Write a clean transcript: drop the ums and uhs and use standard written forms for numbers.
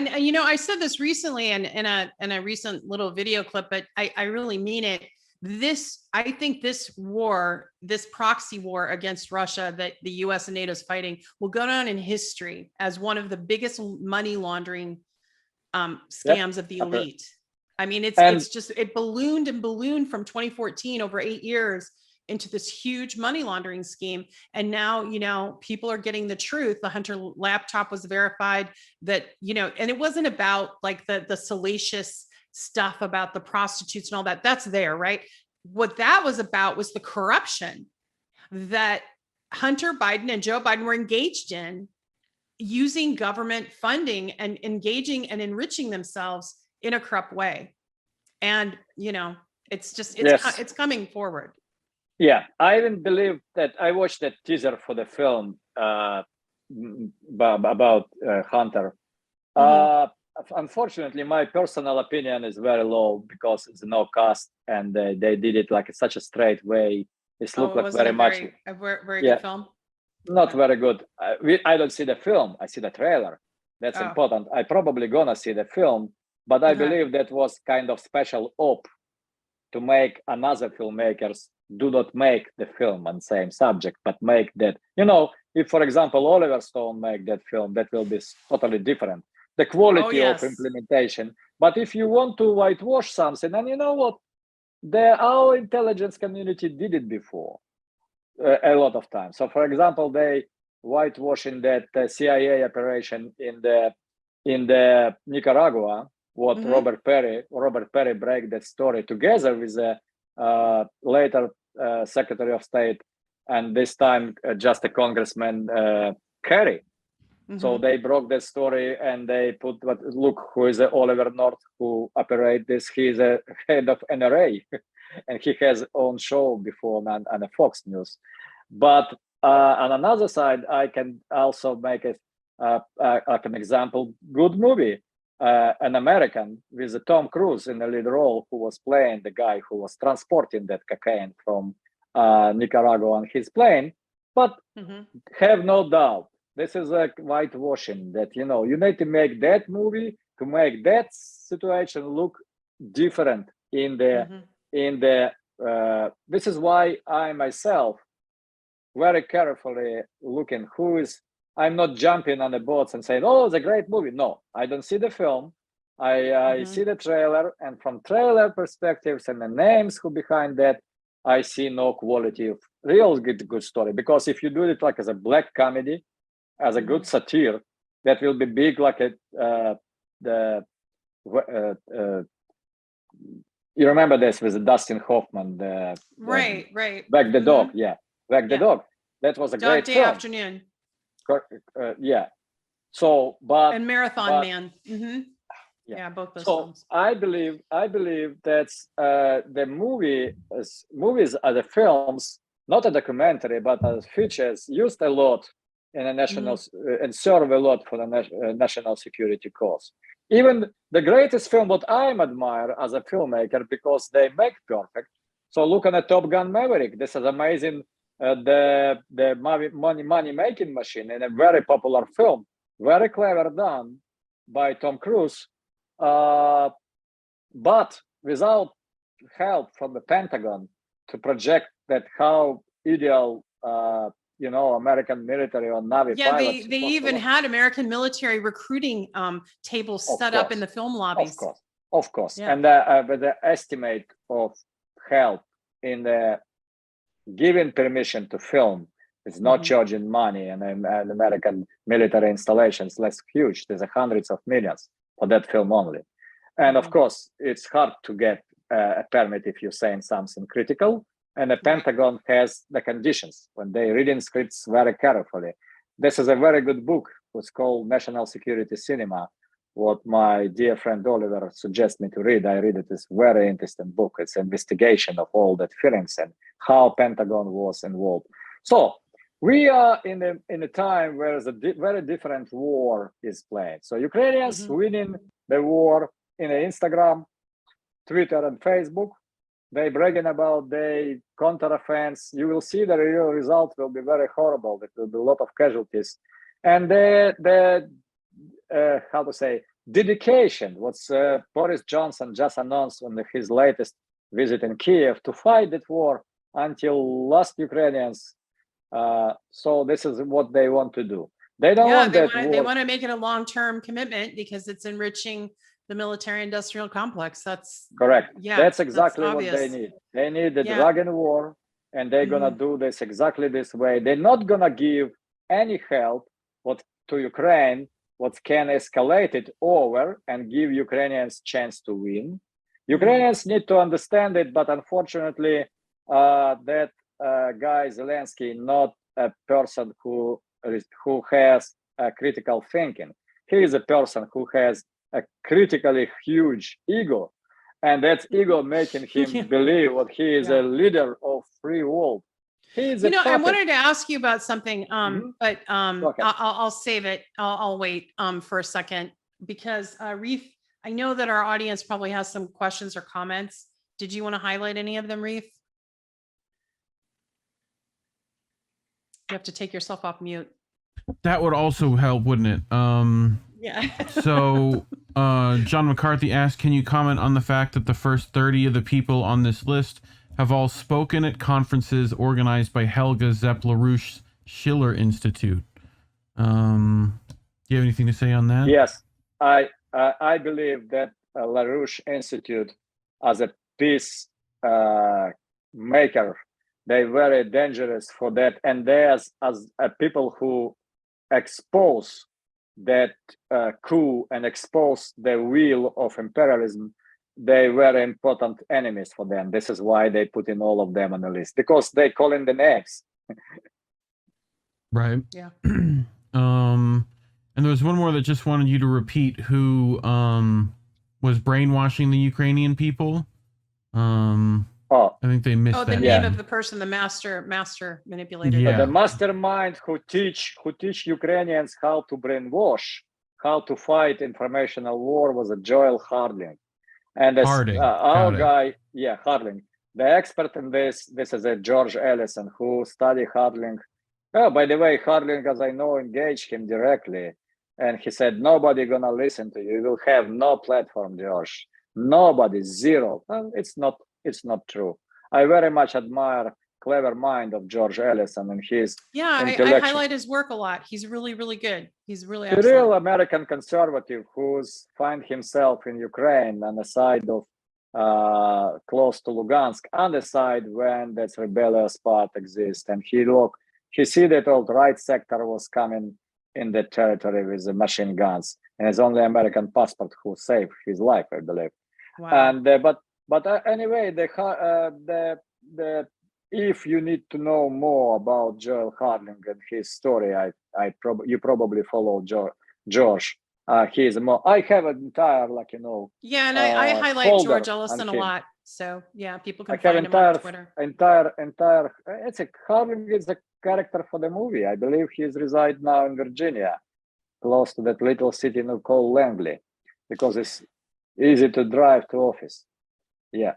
and you know, I said this recently in a recent little video clip, but I really mean it. I think this war, this proxy war against Russia that the US and NATO is fighting will go down in history as one of the biggest money laundering scams of the elite. I mean, it's just, it ballooned and ballooned from 2014 over 8 years into this huge money laundering scheme. And now, you know, people are getting the truth. The Hunter laptop was verified that, you know, and it wasn't about like the salacious stuff about the prostitutes and all that. That's there, right? What that was about was the corruption that Hunter Biden and Joe Biden were engaged in, using government funding and engaging and enriching themselves in a corrupt way. And, you know, it's just, it's coming forward. Yeah, I even believe that I watched that teaser for the film about Hunter. Unfortunately, my personal opinion is very low because it's no cast and they did it like in such a straight way. It looked like very much a very good film. Not very good. I don't see the film. I see the trailer. That's important. I probably gonna see the film, but I believe that was kind of special op to make another filmmakers do not make the film on same subject, but make that, you know, if for example Oliver Stone make that film, that will be totally different. The quality of implementation. But if you want to whitewash something, and you know what, our intelligence community did it before a lot of times. So for example, they whitewashing that CIA operation in the Nicaragua. What Robert Perry break that story together with the later Secretary of State, and this time just a Congressman Kerry. So they broke that story and they put, look, who is Oliver North who operate this? He's a head of NRA and he has own show before on the Fox News. But on another side, I can also make it like an example, good movie. An American with Tom Cruise in the lead role, who was playing the guy who was transporting that cocaine from Nicaragua on his plane. But have no doubt, this is like whitewashing that, you know, you need to make that movie to make that situation look different in the this is why I myself very carefully looking I'm not jumping on the boats and saying, oh, it's a great movie. No, I don't see the film. I see the trailer, and from trailer perspectives and the names who behind that, I see no quality of real good story. Because if you do it like as a black comedy, as a good satire, that will be big like you remember this with Dustin Hoffman, right. Back the Dog, Back the Dog. That was a great Day film. Afternoon. So and Marathon Man. Both those films. I believe that's the movies are the films, not a documentary, but as features used a lot in a national and serve a lot for the national security cause. Even the greatest film what I admire as a filmmaker, because they make perfect. So look at Top Gun Maverick. This is amazing. The money making machine, and a very popular film, very clever done by Tom Cruise, but without help from the Pentagon to project that how ideal American military or Navy pilots. They even had American military recruiting tables set up in the film lobbies. Of course. And the estimate of help in the giving permission to film is not charging money, and American military installations less huge. There's hundreds of millions for that film only. And of course, it's hard to get a permit if you're saying something critical. And the Pentagon has the conditions when they reading scripts very carefully. This is a very good book. It's called National Security Cinema. What my dear friend Oliver suggests me to read, I read it. It's a very interesting book. It's an investigation of all that feelings and how Pentagon was involved. So we are in a time where a very different war is played. So Ukrainians winning the war in Instagram, Twitter, and Facebook. They bragging about their counteroffense. You will see the real result will be very horrible. There will be a lot of casualties, and the dedication, what Boris Johnson just announced on his latest visit in Kiev to fight that war until last Ukrainians. So this is what they want to do. They don't want that war. They want to make it a long-term commitment because it's enriching the military-industrial complex. That's correct. Yeah, that's exactly that's what they obvious. need. They need the dragon war, and they're gonna do this exactly this way. They're not gonna give any help to Ukraine, what can escalate it over and give Ukrainians chance to win. Ukrainians need to understand it, but unfortunately, that guy Zelensky not a person who has critical thinking. He is a person who has a critically huge ego, and that ego making him believe that he is a leader of free world. He is I wanted to ask you about something, but Okay. I'll save it. I'll wait for a second because Reef, I know that our audience probably has some questions or comments. Did you want to highlight any of them, Reef? You have to take yourself off mute. That would also help, wouldn't it? Yeah. So John McCarthy asked, can you comment on the fact that the first 30 of the people on this list have all spoken at conferences organized by Helga Zepp-LaRouche's Schiller Institute? Do you have anything to say on that? Yes, I believe that LaRouche Institute as a peace maker, they're very dangerous for that. And there's as people who expose that coup and expose the will of imperialism, they were important enemies for them. This is why they put in all of them on the list, because they call in the names. Right. Yeah. And there was one more that just wanted you to repeat who was brainwashing the Ukrainian people. I think they missed the that. name of the person, the master manipulator. Yeah. The mastermind who teach Ukrainians how to brainwash, how to fight informational war was a Joel Harding. And this, our guy, Harding, the expert in this is a George Ellison who studied Harding. Oh, by the way, Harding, as I know, engaged him directly. And he said, nobody gonna listen to you. You will have no platform, George. Nobody, zero. Well, it's not true. I very much admire clever mind of George Ellison and his I highlight his work a lot. He's really, really good. He's really excellent. A real American conservative who's find himself in Ukraine on the side of close to Lugansk, on the side when that rebellious part exists. And he see that alt-right sector was coming in the territory with the machine guns. And it's only American passport who saved his life, I believe. Wow. And but anyway, if you need to know more about Joel Harding and his story, you probably follow George. He is more. I have an entire and I highlight George Ellison a lot. So people can find him on Twitter. Entire. Harding is a character for the movie. I believe he reside now in Virginia, close to that little city called Langley, because it's easy to drive to office. Yeah.